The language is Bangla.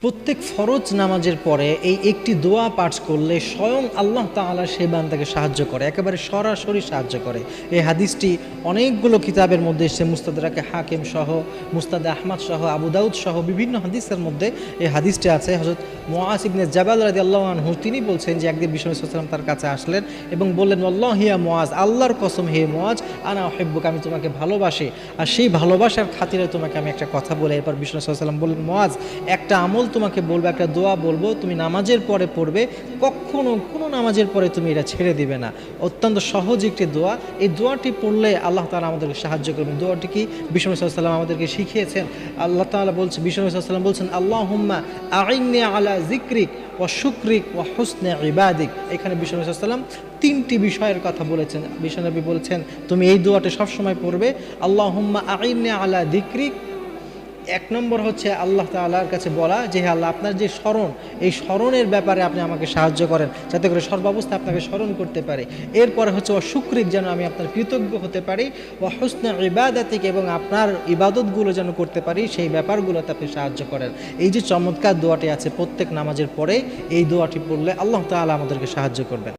প্রত্যেক ফরজ নামাজের পরে এই একটি দোয়া পাঠ করলে স্বয়ং আল্লাহ তাআলা সেই বান্দাকে সাহায্য করে, একেবারে সরাসরি সাহায্য করে। এই হাদিসটি অনেকগুলো কিতাবের মধ্যে এসেছে, মুস্তাদরাকে হাকিম সহ, মুস্তাদে আহমদ সহ, আবু দাউদ সহ বিভিন্ন হাদিসের মধ্যে এই হাদিসটি আছে। হযরত মুআজ ইবনে জাবাল রাদিয়াল্লাহু আনহু তিনি বলছেন যে একদিন বিষ্ণু সাল্লাল্লাহু আলাইহি ওয়াসাল্লাম তার কাছে আসলেন এবং বললেন, ওয়াল্লাহি ইয়া মুআজ, আল্লাহর কসম হে মুআজ, আনা উহিব্বুকা, আমি তোমাকে ভালোবাসি, আর সেই ভালোবাসার খাতিরে তোমাকে আমি একটা কথা বলি। এরপর বিষ্ণু সাল্লাল্লাহু আলাইহি ওয়াসাল্লাম বললেন, মুআজ, একটা আমল তোমাকে বলবো, একটা দোয়া বলবো, তুমি নামাজের পরে পড়বে, কখনো কোনো নামাজের পরে তুমি এটা ছেড়ে দিবে না। অত্যন্ত সহজ একটি দোয়া, এই দোয়াটি পড়লে আল্লাহ তাআলা আমাদেরকে সাহায্য করবেন। দোয়াটি কি বিষ্ণু সাল্লাল্লাহু আলাইহি ওয়াসাল্লাম আমাদেরকে শিখিয়েছেন। আল্লাহ তাআলা বলছে, বিষ্ণু সাল্লাল্লাহু আলাইহি ওয়াসাল্লাম বলছেন, আল্লাহুম্মা আইন্নি আলা যিকরিক ওয়া শুকরিক ওয়া হুসনি ইবাদিক। এখানে বিষ্ণু সাল্লাল্লাহু আলাইহি ওয়াসাল্লাম তিনটি বিষয়ের কথা বলেছেন। বিশ্বনবী বলেছেন তুমি এই দোয়াটি সবসময় পড়বে। আল্লাহুম্মা আইন্নি আলা যিকরিক, এক নম্বর হচ্ছে আল্লাহ তাআলার কাছে বলা যে হে আল্লাহ, আপনার যে স্মরণ, এই স্মরণের ব্যাপারে আপনি আমাকে সাহায্য করেন, যাতে করে সর্বাবস্থা আপনাকে স্মরণ করতে পারে। এরপরে হচ্ছে ও শুকরিক, যেন আমি আপনার কৃতজ্ঞ হতে পারি, ও হুসনে ইবাদাতিক, এবং আপনার ইবাদতগুলো যেন করতে পারি, সেই ব্যাপারগুলোতে আপনি সাহায্য করেন। এই যে চমৎকার দোয়াটি আছে, প্রত্যেক নামাজের পরে এই দোয়াটি পড়লে আল্লাহ তাআলা আমাদেরকে সাহায্য করবেন।